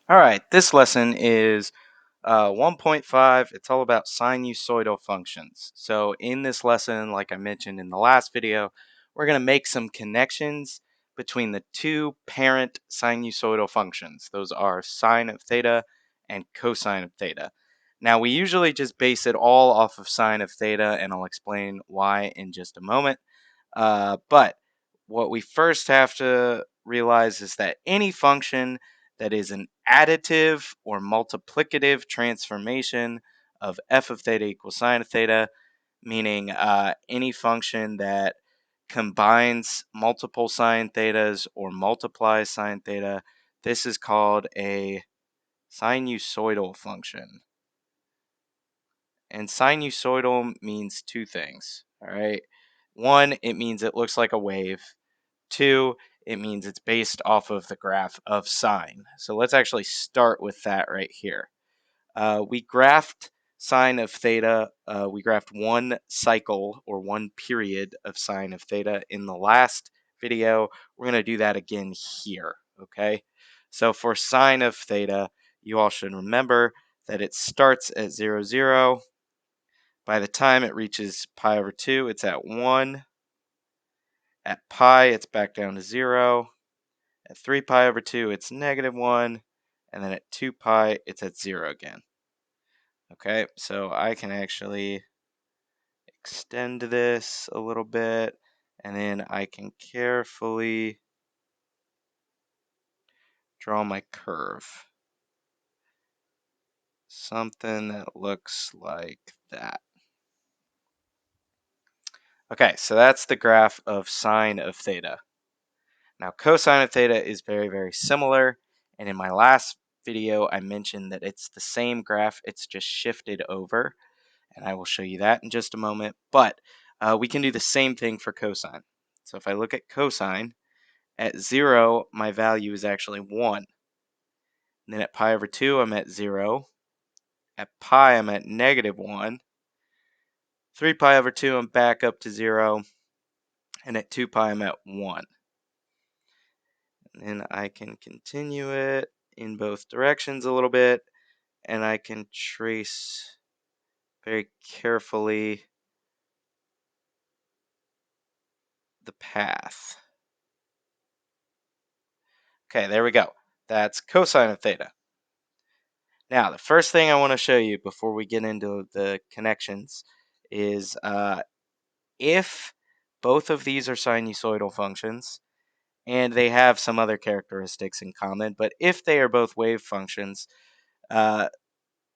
All right, this lesson is 1.5. It's all about sinusoidal functions. So, in this lesson, like I mentioned in the last video, we're going to make some connections between the two parent sinusoidal functions. Those are sine of theta and cosine of theta. Now, we usually just base it all off of sine of theta, and I'll explain why in just a moment. But what we first have to realize is that any function that is an additive or multiplicative transformation of f of theta equals sine of theta, meaning any function that combines multiple sine thetas or multiplies sine theta, this is called a sinusoidal function. And sinusoidal means two things, all right? One, it means it looks like a wave. Two, it means it's based off of the graph of sine. So let's actually start with that right here. We graphed sine of theta. We graphed one cycle or one period of sine of theta in the last video. We're going to do that again here, okay? So for sine of theta, you all should remember that it starts at 0, 0. By the time it reaches pi over 2, it's at 1. At pi, it's back down to 0. At 3 pi over 2, it's -1. And then at 2 pi, it's at 0 again. Okay, so I can actually extend this a little bit, and then I can carefully draw my curve. Something that looks like that. Okay, so that's the graph of sine of theta. Now, cosine of theta is very, very similar, and in my last video, I mentioned that it's the same graph, it's just shifted over, and I will show you that in just a moment, but we can do the same thing for cosine. So if I look at cosine, at 0, my value is actually 1. And then at pi over 2, I'm at 0. At pi, I'm at -1. 3 pi over 2, I'm back up to 0. And at 2 pi, I'm at 1. And then I can continue it in both directions a little bit, and I can trace very carefully the path. Okay, there we go. That's cosine of theta. Now, the first thing I want to show you before we get into the connections is if both of these are sinusoidal functions, and they have some other characteristics in common, but if they are both wave functions, uh,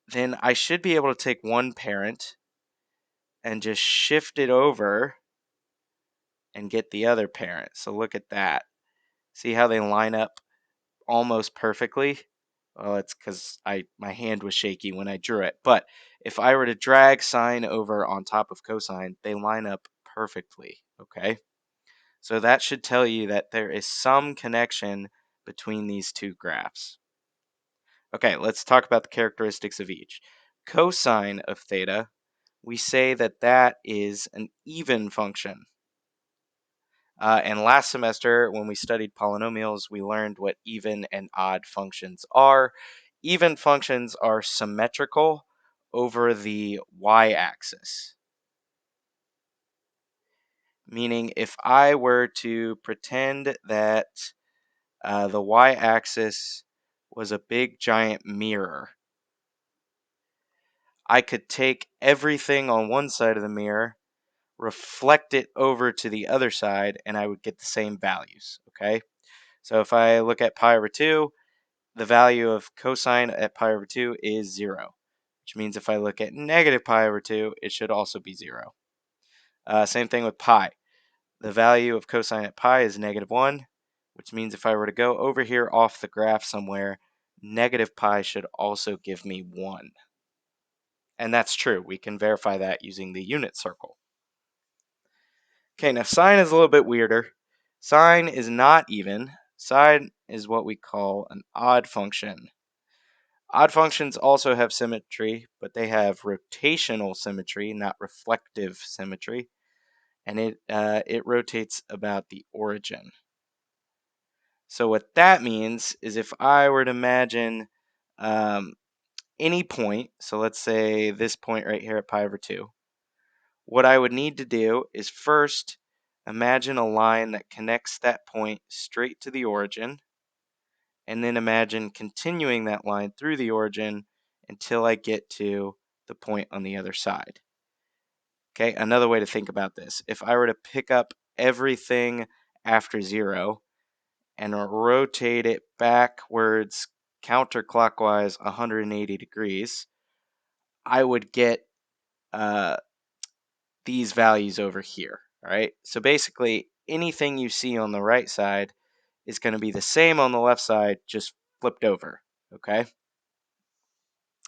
then I should be able to take one parent and just shift it over and get the other parent. So look at that. See how they line up almost perfectly? Well, it's because my hand was shaky when I drew it. But if I were to drag sine over on top of cosine, they line up perfectly, okay? So that should tell you that there is some connection between these two graphs. Okay, let's talk about the characteristics of each. Cosine of theta, we say that that is an even function. And last semester, when we studied polynomials, we learned what even and odd functions are. Even functions are symmetrical over the y-axis. Meaning, if I were to pretend that the y-axis was a big giant mirror, I could take everything on one side of the mirror, reflect it over to the other side, and I would get the same values, okay? So if I look at pi over 2, the value of cosine at pi over 2 is 0, which means if I look at negative pi over 2, it should also be 0. Same thing with pi. The value of cosine at pi is -1, which means if I were to go over here off the graph somewhere, negative pi should also give me 1. And that's true. We can verify that using the unit circle. Okay, now sine is a little bit weirder. Sine is not even. Sine is what we call an odd function. Odd functions also have symmetry, but they have rotational symmetry, not reflective symmetry, and it rotates about the origin. So what that means is if I were to imagine um, any point, so let's say this point right here at pi over 2, what I would need to do is first imagine a line that connects that point straight to the origin, and then imagine continuing that line through the origin until I get to the point on the other side. Okay, another way to think about this, if I were to pick up everything after 0 and rotate it backwards counterclockwise 180 degrees, I would get uh, these values over here. All right, so basically anything you see on the right side is going to be the same on the left side, just flipped over. Okay,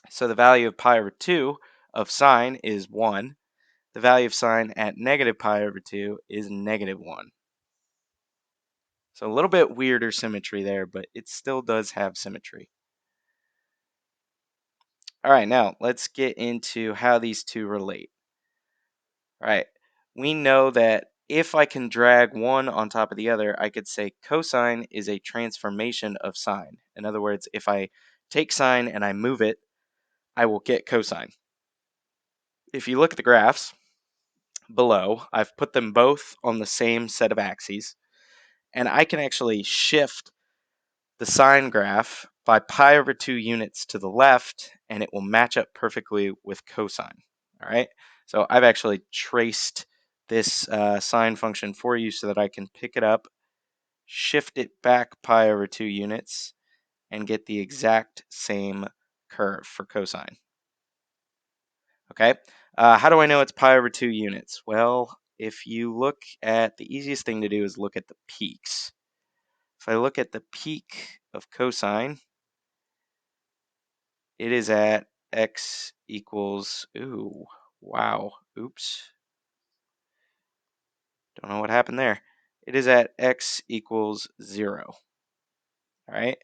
so the value of pi over 2 of sine is 1. The value of sine at negative pi over 2 is negative 1. So a little bit weirder symmetry there, but it still does have symmetry. All right, now let's get into how these two relate. All right, we know that if I can drag one on top of the other, I could say cosine is a transformation of sine. In other words, if I take sine and I move it, I will get cosine. If you look at the graphs below, I've put them both on the same set of axes, and I can actually shift the sine graph by pi over 2 units to the left, and it will match up perfectly with cosine. All right, so I've actually traced this sine function for you so that I can pick it up, shift it back pi over 2 units, and get the exact same curve for cosine. Okay, how do I know it's pi over 2 units? Well, if you look at, the easiest thing to do is look at the peaks. If I look at the peak of cosine, it is at x equals, ooh, wow, oops. Don't know what happened there. It is at x equals 0, all right?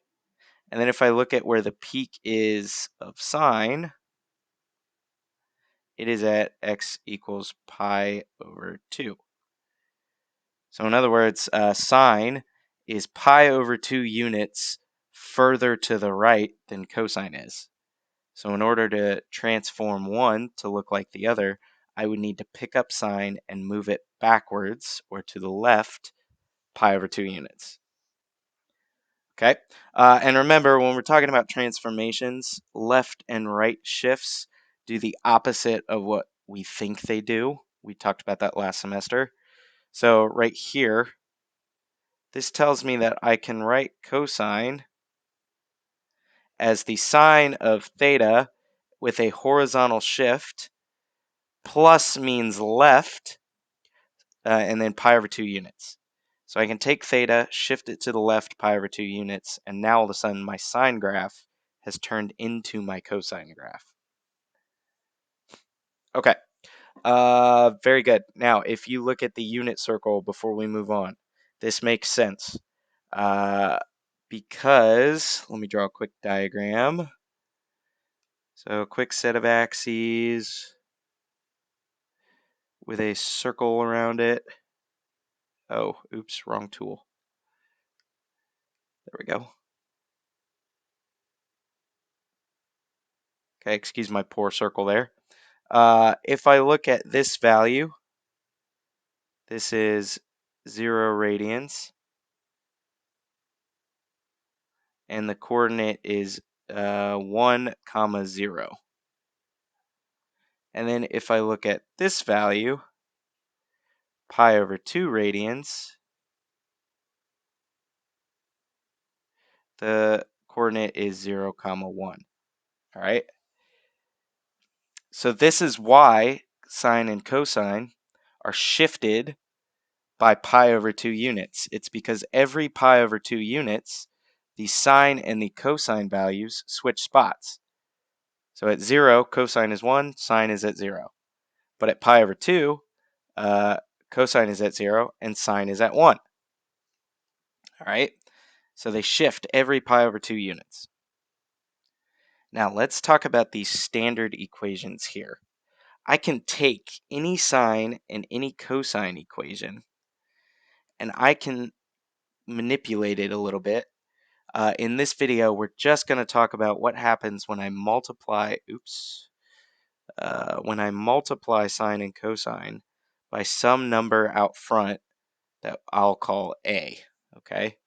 And then if I look at where the peak is of sine, it is at x equals pi over 2. So in other words, sine is pi over 2 units further to the right than cosine is. So in order to transform one to look like the other, I would need to pick up sine and move it backwards or to the left pi over 2 units. Okay, and remember when we're talking about transformations, left and right shifts do the opposite of what we think they do. We talked about that last semester. So right here, this tells me that I can write cosine as the sine of theta with a horizontal shift. Plus means left, and then pi over 2 units. So I can take theta, shift it to the left pi over 2 units, and now all of a sudden my sine graph has turned into my cosine graph. Okay, very good. Now, if you look at the unit circle before we move on, this makes sense. Because, let me draw a quick diagram. So, a quick set of axes with a circle around it. Oh, oops, wrong tool. There we go. Okay, excuse my poor circle there. If I look at this value, this is 0 radians, and the coordinate is 1 comma 0. And then if I look at this value, pi over 2 radians, the coordinate is 0 comma 1. All right. So this is why sine and cosine are shifted by pi over 2 units. It's because every pi over 2 units, the sine and the cosine values switch spots. So at 0, cosine is 1, sine is at 0. But at pi over 2, cosine is at 0 and sine is at 1. All right? So they shift every pi over 2 units. Now let's talk about these standard equations here. I can take any sine and any cosine equation and I can manipulate it a little bit In this video, we're just going to talk about what happens when I multiply, when I multiply sine and cosine by some number out front that I'll call A, okay?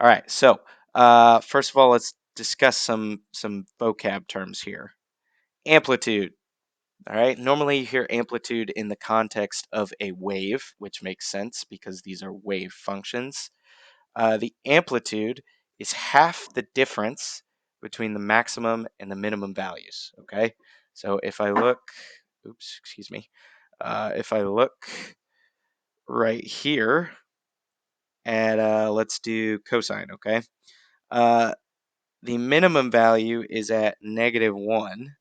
All right, so first of all, let's discuss some vocab terms here. Amplitude. All right, normally you hear amplitude in the context of a wave, which makes sense because these are wave functions. The amplitude is half the difference between the maximum and the minimum values. Okay, so if I look, excuse me, if I look right here at, let's do cosine. Okay, uh, the minimum value is at -1.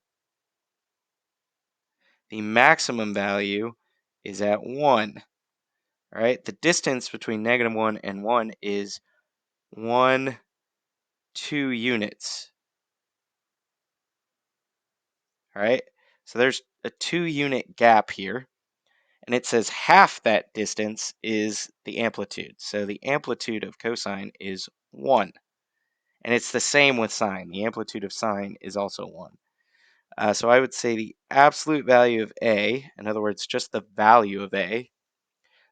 The maximum value is at 1. All right, the distance between -1 and 1 is 1, 2 units. All right, so there's a 2-unit gap here, and it says half that distance is the amplitude. So the amplitude of cosine is 1, and it's the same with sine. The amplitude of sine is also 1. So I would say the absolute value of A, in other words, just the value of A,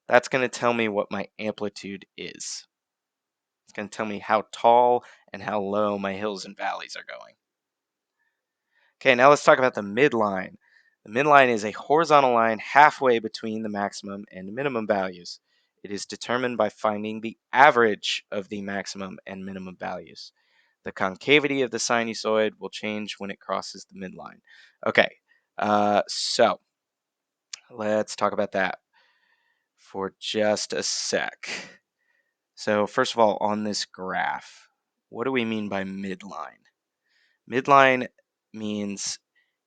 that's going to tell me what my amplitude is. It's going to tell me how tall and how low my hills and valleys are going. Okay, now let's talk about the midline. The midline is a horizontal line halfway between the maximum and minimum values. It is determined by finding the average of the maximum and minimum values. The concavity of the sinusoid will change when it crosses the midline. Okay, so let's talk about that for just a sec. So first of all, on this graph, what do we mean by midline? Midline means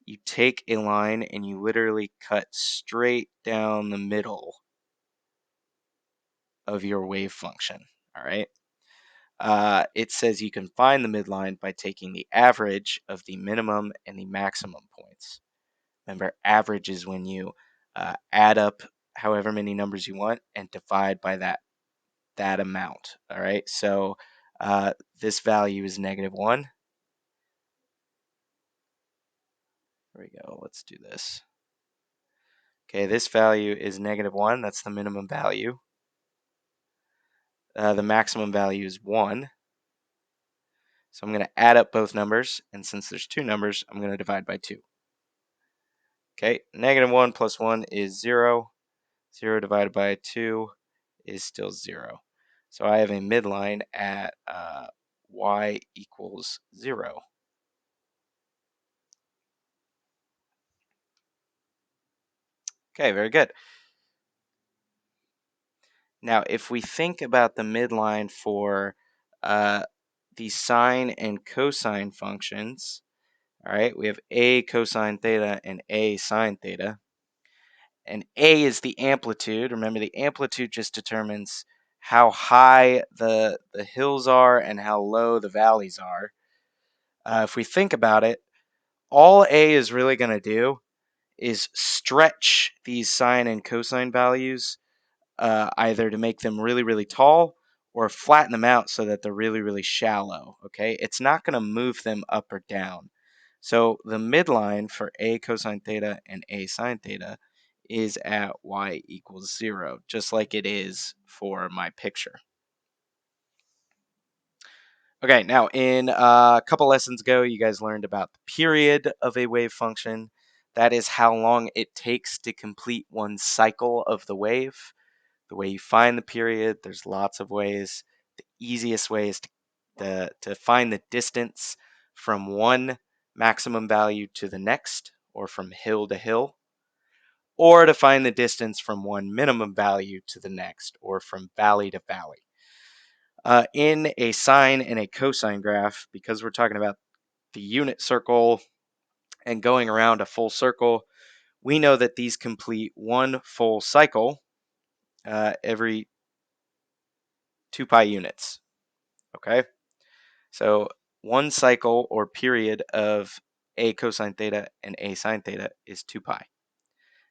you take a line and you literally cut straight down the middle of your wave function. All right. It says you can find the midline by taking the average of the minimum and the maximum points. Remember, average is when you add up however many numbers you want and divide by that amount. All right. So this value is -1. Here we go. Let's do this. Okay, this value is -1. That's the minimum value. The maximum value is 1. So I'm going to add up both numbers, and since there's two numbers, I'm going to divide by 2. Okay, -1 plus 1 is 0. 0 divided by 2 is still 0. So I have a midline at y equals 0. Okay, very good. Now, if we think about the midline for uh, the sine and cosine functions, all right, we have a cosine theta and a sine theta. And A is the amplitude. Remember, the amplitude just determines how high the hills are and how low the valleys are. If we think about it, all A is really going to do is stretch these sine and cosine values, either to make them really, really tall or flatten them out so that they're really, really shallow. Okay, it's not going to move them up or down. So the midline for A cosine theta and A sine theta is at y equals 0, just like it is for my picture. Okay, now in a couple lessons ago, you guys learned about the period of a wave function. That is how long it takes to complete one cycle of the wave. The way you find the period, there's lots of ways. The easiest way is to find the distance from one maximum value to the next, or from hill to hill, or to find the distance from one minimum value to the next, or from valley to valley. In a sine and a cosine graph, because we're talking about the unit circle and going around a full circle, we know that these complete one full cycle every 2 pi units. Okay, so one cycle or period of a cosine theta and a sine theta is 2 pi.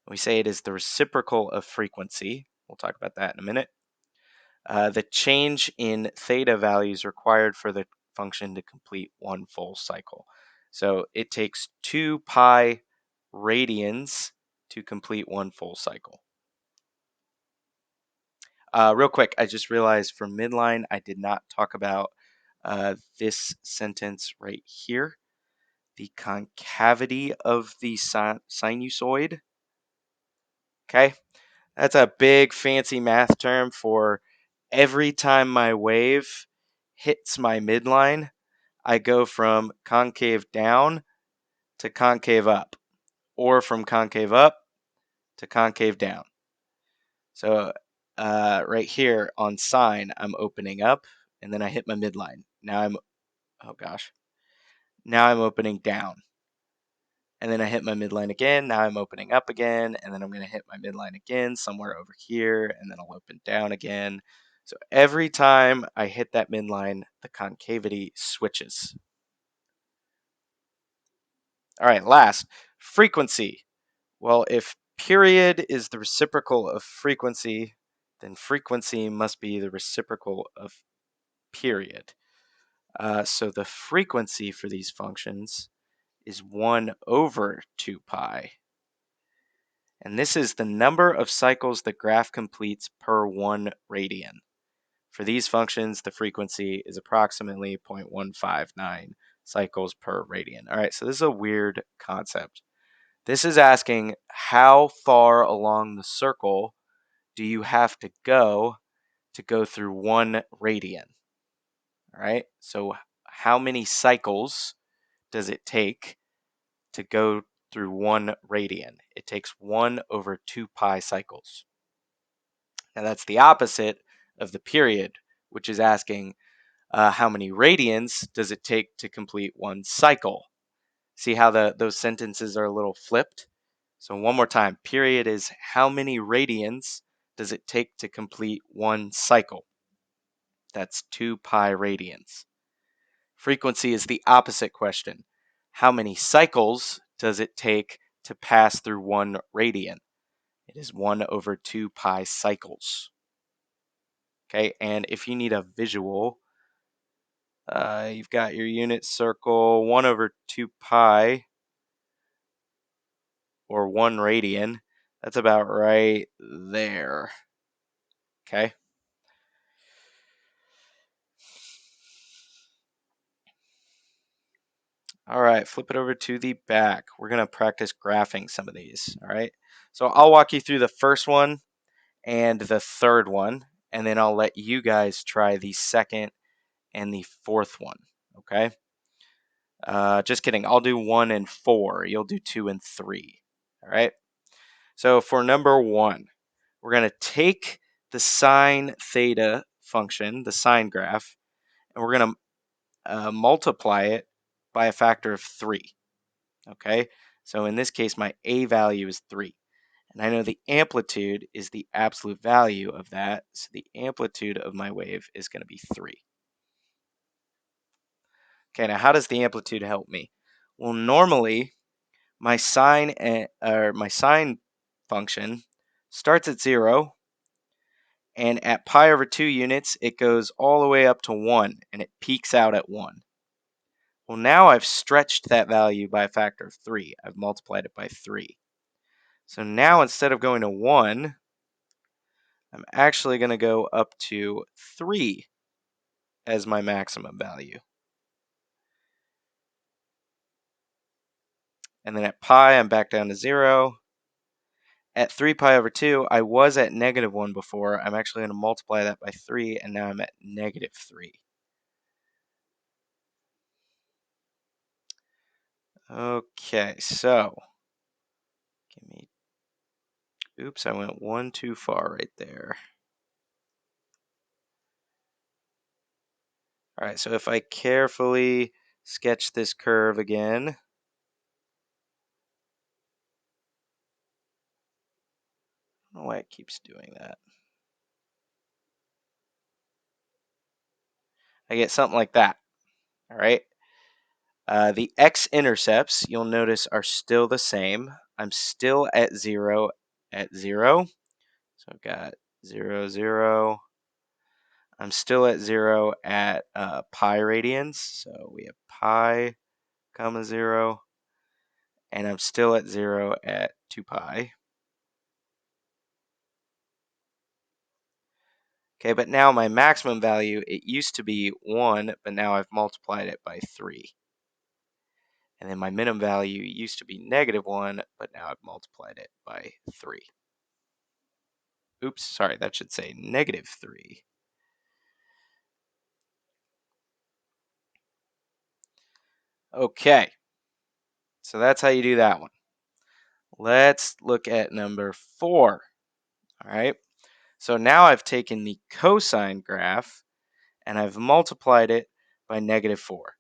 We say it is the reciprocal of frequency. We'll talk about that in a minute. The change in theta values required for the function to complete one full cycle. So it takes 2 pi radians to complete one full cycle. Real quick, I just realized for midline, I did not talk about this sentence right here, the concavity of the sinusoid. Okay, that's a big fancy math term for every time my wave hits my midline, I go from concave down to concave up, or from concave up to concave down. So right here on sine, I'm opening up, and then I hit my midline. Oh gosh, now I'm opening down. And then I hit my midline again. Now I'm opening up again, and then I'm going to hit my midline again somewhere over here, and then I'll open down again. So every time I hit that midline, the concavity switches. All right, last, frequency. Well, if period is the reciprocal of frequency, then frequency must be the reciprocal of period. So the frequency for these functions is 1 over 2 pi. And this is the number of cycles the graph completes per 1 radian. For these functions, the frequency is approximately 0.159 cycles per radian. All right, so this is a weird concept. This is asking how far along the circle do you have to go through 1 radian? All right, so how many cycles does it take to go through 1 radian? It takes 1 over 2 pi cycles. Now that's the opposite of the period, which is asking how many radians does it take to complete 1 cycle? See how those sentences are a little flipped? So one more time, period is how many radians does it take to complete 1 cycle? That's 2 pi radians. Frequency is the opposite question. How many cycles does it take to pass through 1 radian? It is 1 over 2 pi cycles. Okay, and if you need a visual, you've got your unit circle, 1 over 2 pi, or 1 radian. That's about right there. Okay. All right, flip it over to the back. We're going to practice graphing some of these. All right. So I'll walk you through the first one and the third one, and then I'll let you guys try the second and the fourth one. Okay. Just kidding. I'll do 1 and 4. You'll do 2 and 3. All right. So for number 1, we're going to take the sine theta function, the sine graph, and we're going to multiply it by a factor of 3. Okay, so in this case, my a value is 3. And I know the amplitude is the absolute value of that, so the amplitude of my wave is going to be 3. Okay, now how does the amplitude help me? Well, normally my sine function starts at 0, and at pi over 2 units, it goes all the way up to 1, and it peaks out at 1. Well, now I've stretched that value by a factor of 3. I've multiplied it by 3. So now instead of going to 1, I'm actually going to go up to 3 as my maximum value. And then at pi, I'm back down to 0. At 3 pi over 2, I was at negative 1 before. I'm actually going to multiply that by 3, and now I'm at negative 3. Okay, so give me, oops, I went 1 too far right there. All right, so if I carefully sketch this curve again, I don't know why it keeps doing that. I get something like that. All right. The x-intercepts, you'll notice, are still the same. I'm still at 0 at 0. So I've got 0, 0. I'm still at 0 at pi radians. So we have pi comma 0. And I'm still at 0 at 2 pi. Okay, but now my maximum value, it used to be 1, but now I've multiplied it by 3. And then my minimum value used to be -1, but now I've multiplied it by 3. Oops, sorry, that should say -3. Okay, so that's how you do that one. Let's look at number 4. All right, so now I've taken the cosine graph and I've multiplied it by -4.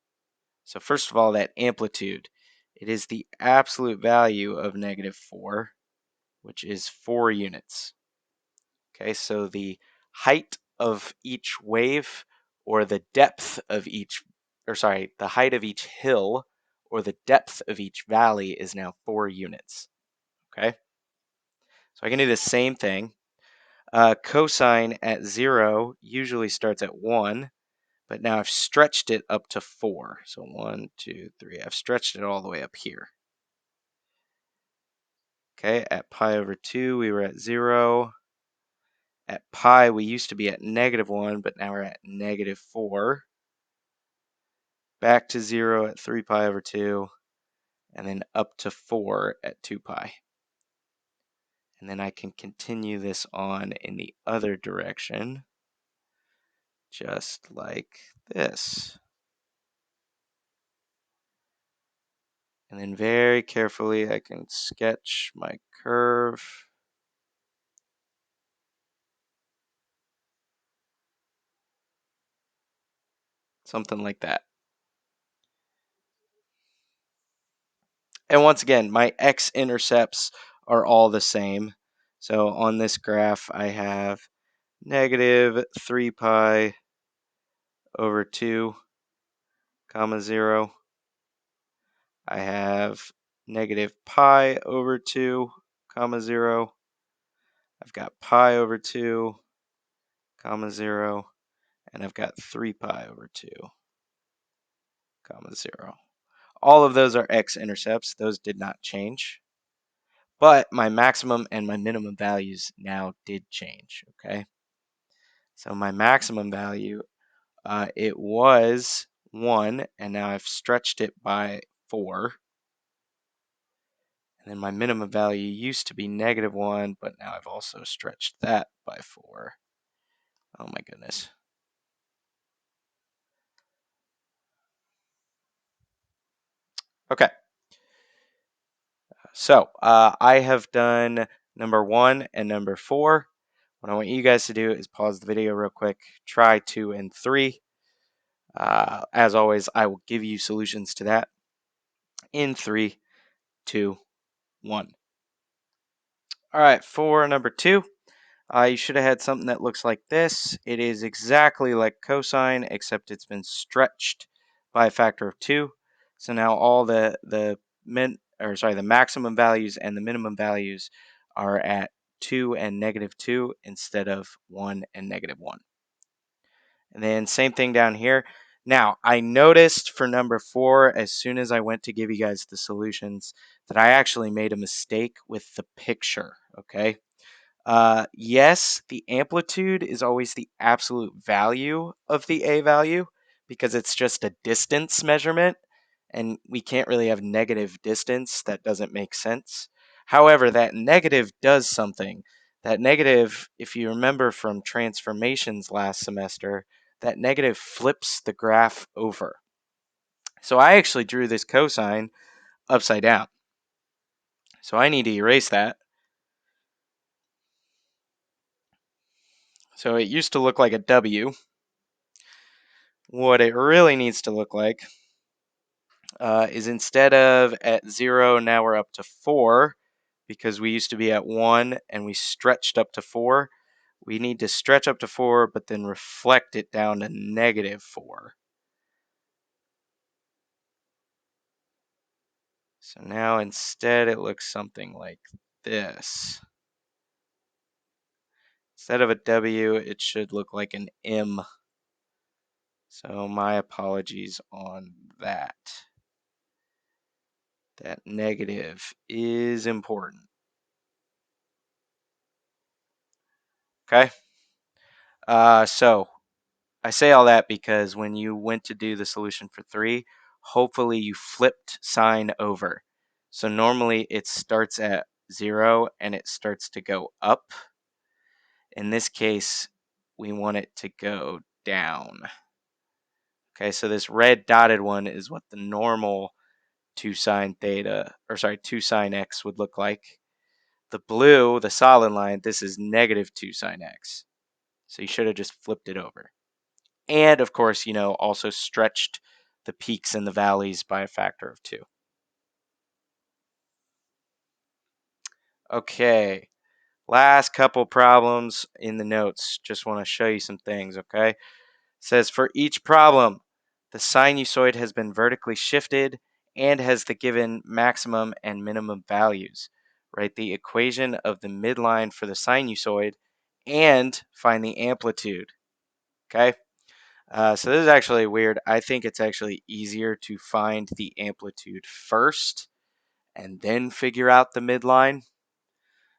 So first of all, that amplitude, it is the absolute value of -4, which is 4 units. Okay, so the height of each wave or the depth of each, or sorry, the height of each hill or the depth of each valley is now 4 units. Okay, so I can do the same thing. Cosine at 0 usually starts at 1, but now I've stretched it up to 4. So 1, 2, 3. I've stretched it all the way up here. Okay, at pi over 2, we were at 0. At pi, we used to be at -1, but now we're at -4. Back to 0 at 3 pi over 2, and then up to 4 at 2 pi. And then I can continue this on in the other direction, just like this. And then very carefully, I can sketch my curve. Something like that. And once again, my x-intercepts are all the same. So on this graph, I have -3 pi over 2, comma 0. I have -pi over 2, comma 0. I've got pi over 2, comma 0. And I've got 3 pi over 2, comma 0. All of those are x-intercepts. Those did not change. But my maximum and my minimum values now did change, okay? So my maximum value, it was 1, and now I've stretched it by 4. And then my minimum value used to be -1, but now I've also stretched that by 4. Oh my goodness. Okay, so I have done number 1 and number 4. What I want you guys to do is pause the video real quick, try 2 and 3. As always, I will give you solutions to that in 3, 2, 1. All right, for number 2, you should have had something that looks like this. It is exactly like cosine, except it's been stretched by a factor of 2. So now all the the maximum values and the minimum values are at 2 and -2 instead of 1 and -1. And then same thing down here. Now, I noticed for number 4, as soon as I went to give you guys the solutions, that I actually made a mistake with the picture, okay? Yes, the amplitude is always the absolute value of the A value because it's just a distance measurement, and we can't really have negative distance. That doesn't make sense. However, that negative does something. That negative, if you remember from transformations last semester, that negative flips the graph over. So I actually drew this cosine upside down. So I need to erase that. So it used to look like a W. What it really needs to look like is instead of at 0, now we're up to 4 because we used to be at 1 and we stretched up to 4. We need to stretch up to 4, but then reflect it down to -4. So now instead it looks something like this. Instead of a W, it should look like an M. So my apologies on that. That negative is important. Okay. So I say all that because when you went to do the solution for 3, hopefully you flipped sign over. So normally it starts at 0 and it starts to go up. In this case, we want it to go down. Okay, so this red dotted one is what the normal 2 sine theta, or sorry, 2 sine x would look like. The blue, the solid line, this is negative 2 sine x. So you should have just flipped it over. And of course, also stretched the peaks and the valleys by a factor of 2. Okay, last couple problems in the notes. Just want to show you some things, okay? It says for each problem, the sinusoid has been vertically shifted and has the given maximum and minimum values. Write the equation of the midline for the sinusoid and find the amplitude. Okay? So this is actually weird. I think it's actually easier to find the amplitude first and then figure out the midline.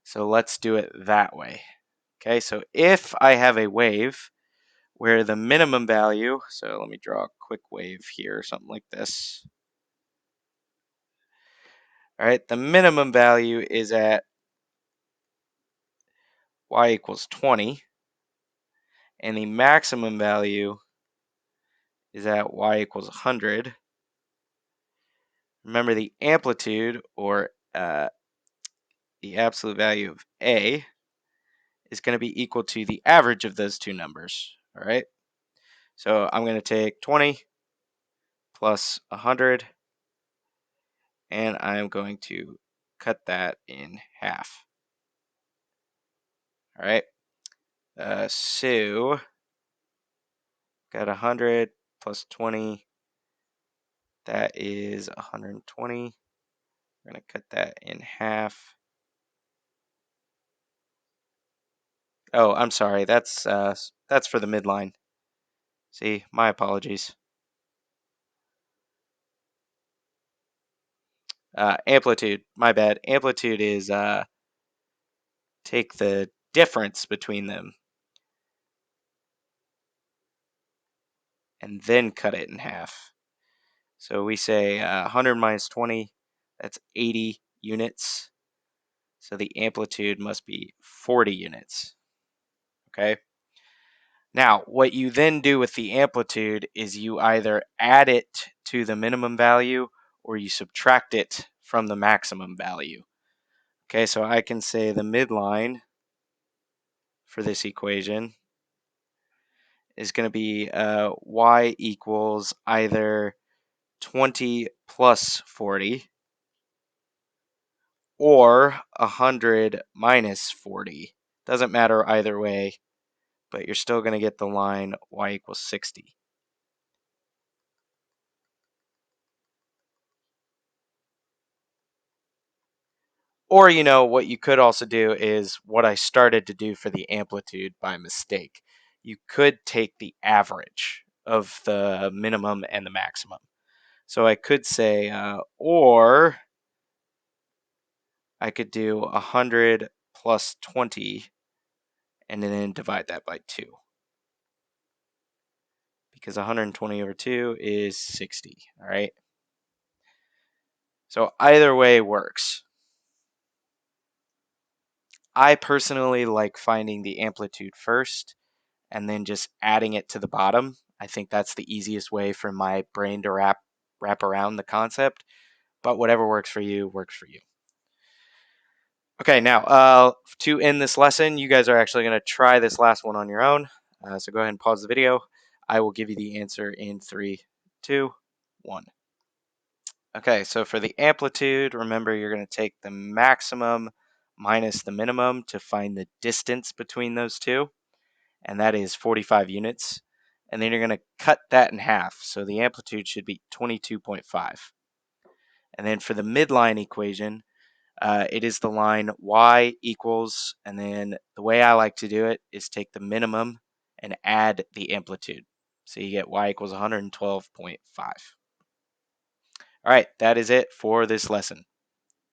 So let's do it that way. Okay, so if I have a wave where the minimum value, so let me draw a quick wave here, something like this. All right, the minimum value is at y equals 20, and the maximum value is at y equals 100. Remember the amplitude, or the absolute value of A, is going to be equal to the average of those two numbers. All right, so I'm going to take 20 plus 100, and I'm going to cut that in half. All right, so got 100 plus 20, that is 120. We're going to cut that in half. Oh, I'm sorry, that's for the midline. See, my apologies. Amplitude, my bad. Amplitude is take the difference between them and then cut it in half. So we say 100 minus 20, that's 80 units. So the amplitude must be 40 units. Okay. Now, what you then do with the amplitude is you either add it to the minimum value or you subtract it from the maximum value. Okay, so I can say the midline for this equation is going to be y equals either 20 plus 40 or 100 minus 40. Doesn't matter either way, but you're still going to get the line y equals 60. Or, what you could also do is what I started to do for the amplitude by mistake. You could take the average of the minimum and the maximum. So I could say, or I could do 100 plus 20 and then divide that by 2. Because 120 over 2 is 60, all right? So either way works. I personally like finding the amplitude first and then just adding it to the bottom. I think that's the easiest way for my brain to wrap around the concept, but whatever works for you works for you. Okay, now to end this lesson, you guys are actually going to try this last one on your own. So go ahead and pause the video. I will give you the answer in 3, 2, 1. Okay, so for the amplitude, remember you're going to take the maximum minus the minimum to find the distance between those two, and that is 45 units. And then you're going to cut that in half, so the amplitude should be 22.5. And then for the midline equation, It is the line y equals, and then the way I like to do it is take the minimum and add the amplitude. So you get y equals 112.5. All right, that is it for this lesson.